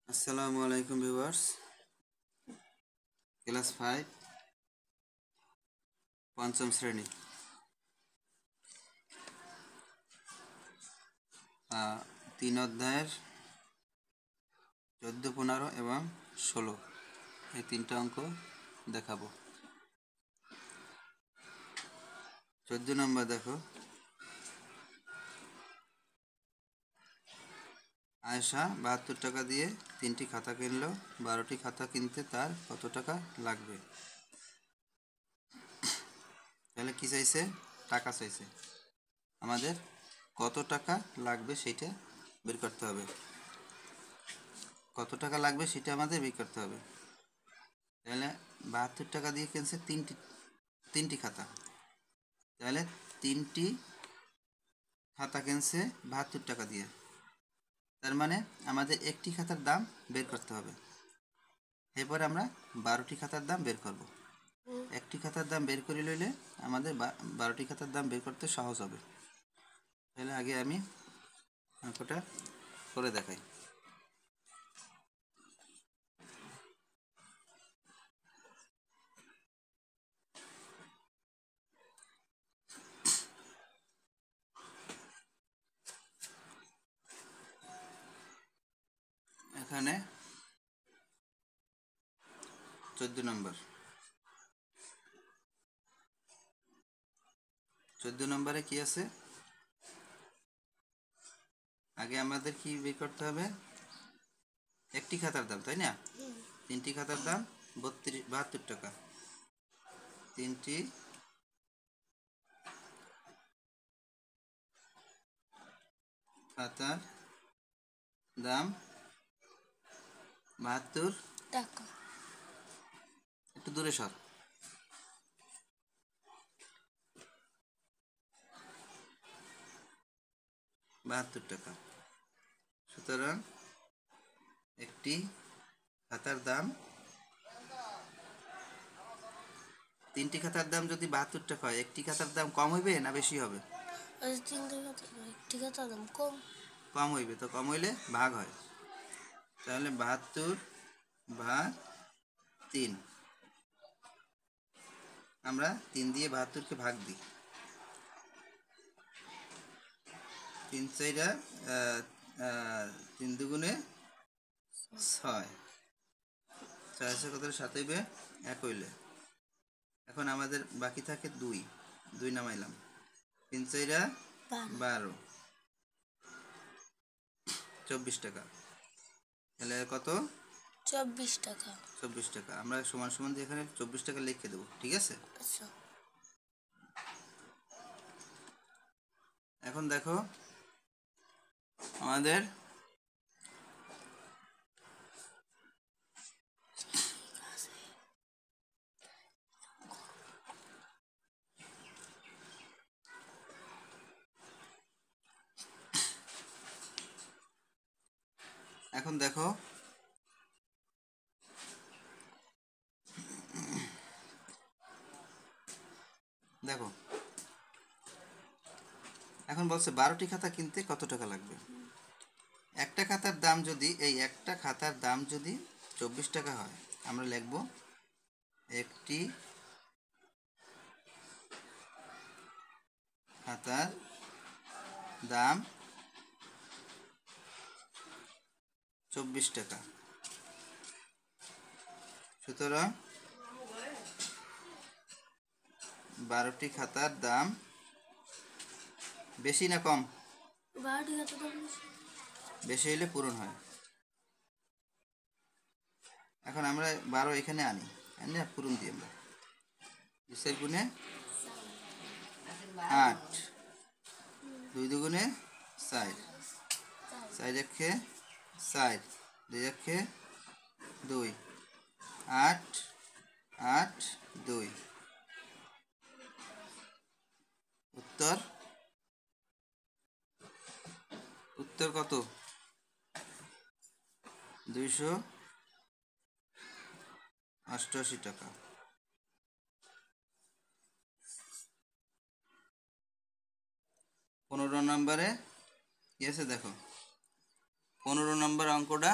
আসসালামু আলাইকুম viewers, class 5 পঞ্চম শ্রেণী 3 অধ্যায়ের 14, 15 এবং 16 এই তিনটা অঙ্ক দেখাবো। 14 নম্বর দেখো, আয়েশা 72 টাকা দিয়ে 3টি খাতা কিনলো। 12টি খাতা কিনতে তার কত টাকা লাগবে? তাহলে কি চাইছে? টাকা চাইছে। আমাদের কত টাকা লাগবে সেটা বের করতে হবে। কত টাকা লাগবে সেটা আমাদের বের করতে হবে। তাহলে 72 টাকা দিয়ে কিনছে তিনটি খাতা। তাহলে 3টি খাতা কিনছে 72 টাকা দিয়ে। তার মানে আমাদের একটি খাতার দাম বের করতে হবে। এরপর আমরা 12টি খাতার দাম বের করব। একটি খাতার দাম বের করে লইলে আমাদের 12টি খাতার দাম বের করতে সহজ হবে। তাহলে আগে আমি অঙ্কটা করে দেখাই। এখানে 14 নম্বরে কি আছে? আগে আমাদের কি বের করতে হবে? একটি খাতার দাম, তাই না? 3টি খাতার দাম 72 টাকা। 3টি খাতার দাম 72 টাকা। একটু দূরে সর। 72 টাকা। সুতরাং একটি খাতার দাম, 3টি খাতার দাম যদি 72 টাকা হয়, একটি খাতার দাম কম হইবে না বেশি হবে? একটি খাতার দাম কম। কম হইবে। তো কম হইলে ভাগ হয়। তাহলে 72 ভাগ 3। আমরা 3 দিয়ে 72কে ভাগ দিই। 3 4 3 দুগুণে 6, 6 কত 7 হইবে, 1 হইলে। এখন আমাদের বাকি থাকে 2 নামাইলাম। 3 4 12, 24 টাকা। তাহলে কত? 24 টাকা। 24 টাকা। আমরা সমান সমান দিয়ে এখানে 24 টাকা লিখে দেবো, ঠিক আছে? আচ্ছা, এখন দেখো আমাদের এখন দেখো দেখো এখন বলছে 12টি খাতা কিনতে কত টাকা লাগবে। একটা খাতার দাম যদি, এই একটা খাতার দাম যদি 24 টাকা হয়, আমরা লিখব একটি খাতার দাম 24 টাকা। সুতরাং 12টি খাতার দাম বেশি না কম? 12টি খাতার দাম বেশি হলে পূরণ হয়। এখন আমরা 12 এখানে আনি, এনে পূরণ দিই আমরা। 2 গুণে 8, 2 দুগুণে 4, 4 একে 4, 2 একে 2, 8 8 2। উত্তর কত? 288 টাকা। 15 নম্বরে কি আছে দেখো। 15 নম্বর অঙ্কটা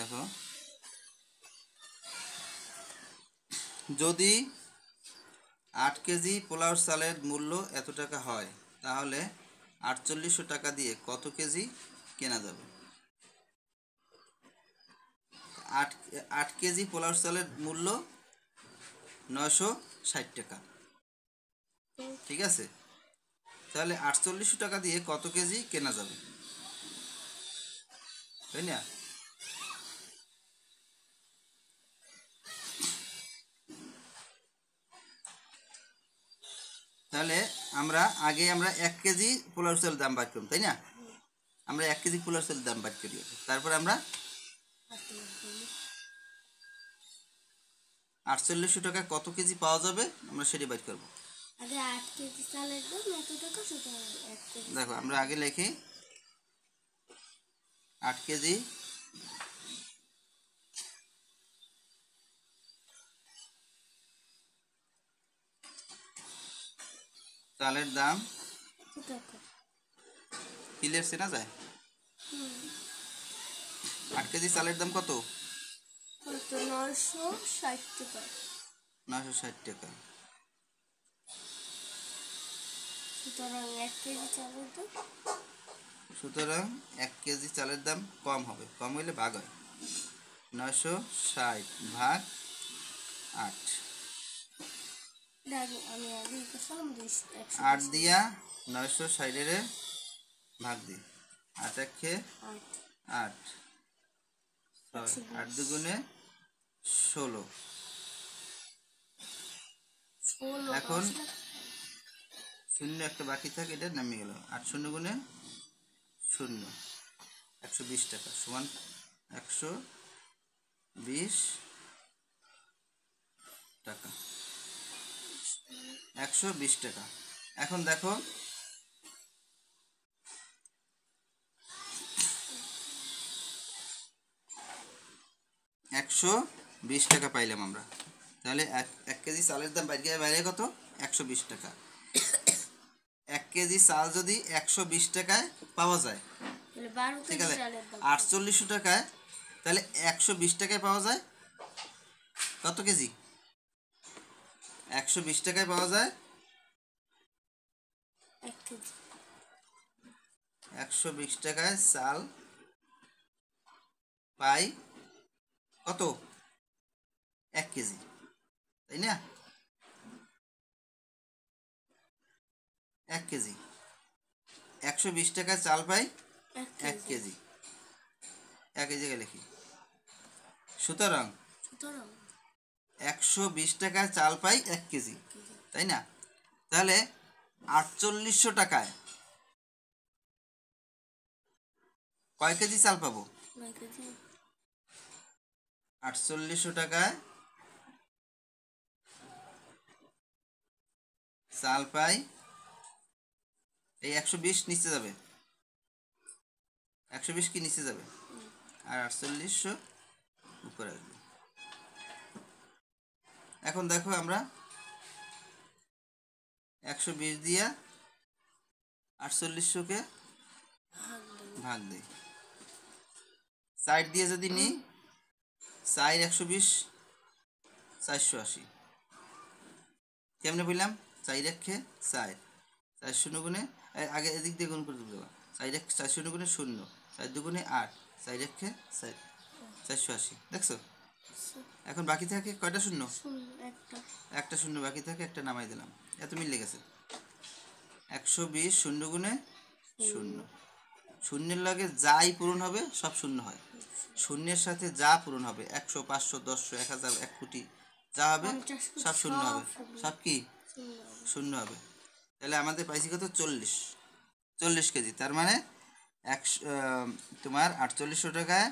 দেখো, যদি 8 কেজি পোলাও চালের মূল্য এত টাকা হয়, তাহলে 4800 টাকা দিয়ে কত কেজি কেনা যাবে? 8 কেজি পোলাও চালের মূল্য 960 টাকা, ঠিক আছে? তাহলে 4800 টাকা দিয়ে কত কেজি কেনা যাবে, তাই না? তাহলে আগে আমরা 1 কেজি পোলাও চালের দাম বাদ করব, তাই না? আমরা 1 কেজি পোলাও চালের দাম বাদ করি, তারপর আমরা 4800 টাকা কত কেজি পাওয়া যাবে আমরা সেটা বাদ করব। আগে 8 কেজি চালের দাম এত টাকা, সুতরাং 1 কেজি। দেখো, আমরা আগে লিখি 8 কেজি চালের দাম টাকা। ক্লিয়ার চেনা যায়? 8 কেজি চালের দাম কত? কত? 960 টাকা। 960 টাকা। সুতরাং 1 কেজি চালের দাম, সুতরাং 1 কেজি চালের দাম কম হবে, কম হইলে ভাগ হয়। 960 ভাগ 8, আমি আগে করলাম 8 দিয়া 960 এর ভাগ দিই, 8 একে 8, 8 দুগুণে 16। এখন শূন্য একটা বাকি থাকে, এটা নামিয়ে গেল। 8 শূন্য গুণে 0, 120 টাকা সমান 120 টাকা, 120 টাকা। এখন দেখো, একশো 20 টাকা পাইলাম আমরা। তাহলে 1 কেজি চালের দাম বাইরে কত? 120 টাকা। 1 কেজি চাল যদি 120 টাকায় পাওয়া যায়, ঠিক আছে, 4800 টাকায়, তাহলে 120 টাকায় পাওয়া যায় কত কেজি? 120 টাকায় পাওয়া যায় 1 কেজি। 120 টাকায় চাল পাই কত? 1 কেজি, তাই না? 1 কেজি, 120 টাকায় চাল পাই 1 কেজি, 1 কেজি লিখি। সুতরাং 120 টাকায় চাল পাই 1 কেজি, তাই না? তাহলে 4800 টাকায় কয় কেজি চাল পাবো? 4800 টাকায় চাল পাই, এই 120 নিচে যাবে, 120 কি নিচে যাবে, আর 4800 উপরে আসবে। এখন দেখো, আমরা 120 দিয়া 4800-কে ভাগ দিই, সাইড দিয়ে যদি নিই, 4 120 480। কেমনে বললাম? 4 1 4, 4 শূন্য গুণে, আগে এদিক দিয়ে গুণ করে দেবো। 4 1 4 শূন্য গুণে 0, 4 দুগুণে 8, 4 1 4, 480। দেখছো? এখন বাকি থাকে কয়টা শূন্য? একটা শূন্য বাকি থাকে, একটা নামাই দিলাম, এত মিলে গেছে। 120 শূন্য গুণে 0, শূন্যের লগে যাই পূরণ হবে সব শূন্য হয়। শূন্যের সাথে যা পূরণ হবে, 100 500 1000 1000 1 কোটি যা হবে সব শূন্য হবে, সব কি শূন্য হবে। তাহলে আমাদের পাইছি কত? 40 কেজি। তার মানে তোমার 4800 টাকায়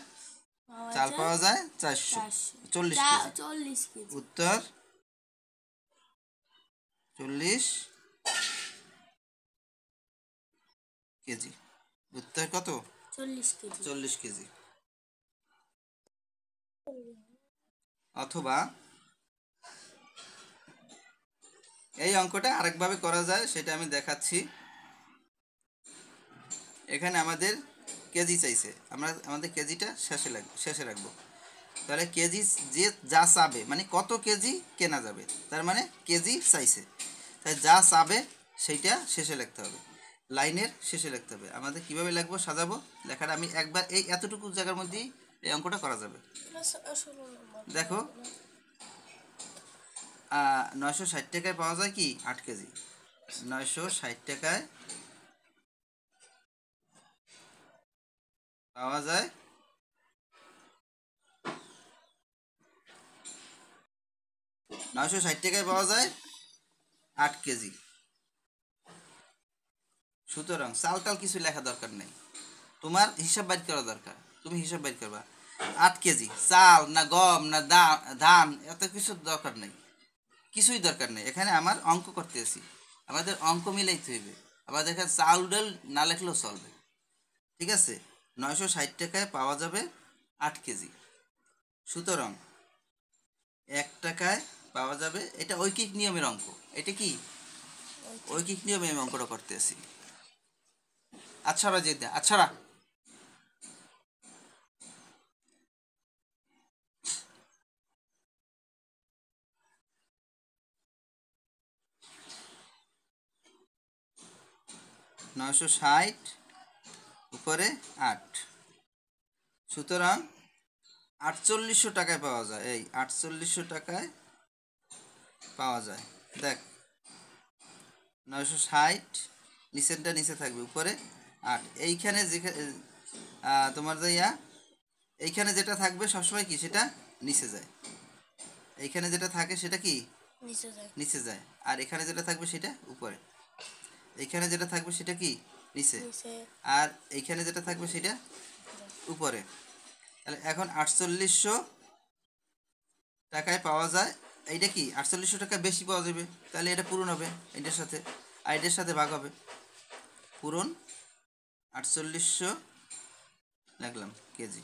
চাল পাওয়া যায় 440 কেজি। উত্তর 40 কেজি। উত্তর কত? 40 কেজি। অথবা এই অঙ্কটা আরেকভাবে করা যায়, সেটা আমি দেখাচ্ছি। এখানে আমাদের কেজি চাইছে, আমরা আমাদের কেজিটা শেষে রাখবো। তাহলে কেজি যে যা চাবে মানে কত কেজি কেনা যাবে, তার মানে কেজি চাইছে, তাই যা চাবে সেইটা শেষে লিখতে হবে, লাইনের শেষে লিখতে হবে। আমাদের কিভাবে লিখবো, সাজাবো লেখাটা, আমি একবার এই এতটুকু জায়গার মধ্যেই এই অঙ্কটা করা যাবে। দেখো 960 টাকায় পাওয়া যায় কি 8 কেজি, 960 টাকায় পাওয়া যায় 960 টাকায় পাওয়া যায় 8 কেজি। সুতরাং চাল টাল কিছু লেখা দরকার নেই, তোমার হিসাব বাইর করা দরকার, তুমি হিসাব বাইর করবা 8 কেজি চাল না গম না ধান, এত কিছু দরকার নেই, কিছুই দরকার নেই। এখানে আমার অঙ্ক করতেছি, আমাদের অঙ্ক মিলাইতে হইবে, আমাদের এখানে চাল ডাল না লেখলেও চলবে, ঠিক আছে। 960 টাকায় পাওয়া যাবে 8 কেজি, সুতরাং 1 টাকায় পাওয়া যাবে, এটা ঐকিক নিয়মের অঙ্ক, এটা কি ঐকিক নিয়মে আমি অঙ্কটা করতেছি। আচ্ছা যেতে আচ্ছা 960 উপরে 8, সুতরাং 4800 টাকায় পাওয়া যায়, এই 4800 টাকায় পাওয়া যায়। দেখ 960 নিচেরটা নিচে থাকবে, উপরে 8, এইখানে যেখানে তোমার যাইয়া এইখানে যেটা থাকবে সবসময় কি সেটা নিচে যায়, এইখানে যেটা থাকে সেটা কি নিচে যায়, আর এখানে যেটা থাকবে সেটা উপরে, এইখানে যেটা থাকবে সেটা কি নিচে, আর এইখানে যেটা থাকবে সেটা উপরে। তাহলে এখন 4800 টাকায় পাওয়া যায়, এইটা কি 4800 টাকা বেশি পাওয়া যাবে, তাহলে এটা পূরণ হবে এটার সাথে, আর এটার সাথে ভাগ হবে, পূরণ 4800 লিখলাম কেজি,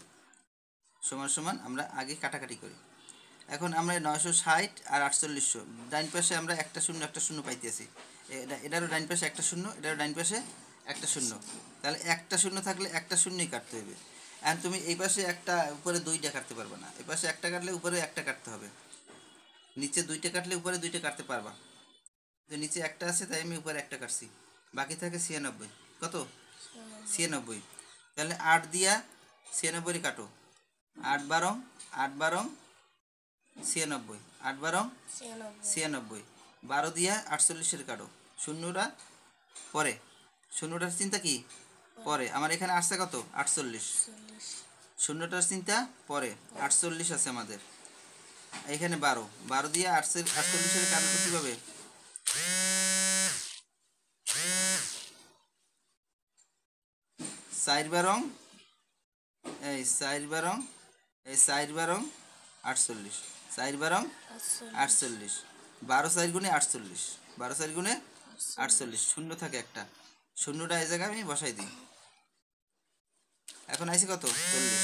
সমান সমান আমরা আগে কাটাকাটি করি। এখন আমরা 960 আর 4800 ডাইন পাশে আমরা একটা শূন্য পাইতেছি, এটারও ডাইন পাশে একটা শূন্য, এটারও ডাইন পাশে একটা শূন্য, তাহলে একটা শূন্য থাকলে একটা শূন্যই কাটতে হবে। এখন তুমি এই পাশে একটা উপরে 2টা কাটতে পারবে না, এই পাশে একটা কাটলে উপরে একটা কাটতে হবে, নিচে 2টা কাটলে উপরে 2টা কাটতে পারবা, তো নিচে একটা আছে তাই আমি উপরে একটা কাটছি, বাকি থাকে 96, কত 96, তাহলে 8 দিয়া 96 কাটো, 8 12 8 12 96, 8 12 96, 12 দিয়া 48 কাটো, শূন্যটা পরে, শূন্যটার চিন্তা কি পরে, আমার এখানে আসছে কত 48, শূন্যটার চিন্তা পরে 48 আছে আমাদের, এখানে 12 12 দিয়ে 48 কাটলে কীভাবে 4 12 এই 4 12 এই 4 12 48, 4 12 48, 12 4 গুণে 48, 12 4 গুণে 48, শূন্য থাকে একটা, শূন্যটা এই জায়গায় আমি বসাই দিই, এখন আইসি কত 40,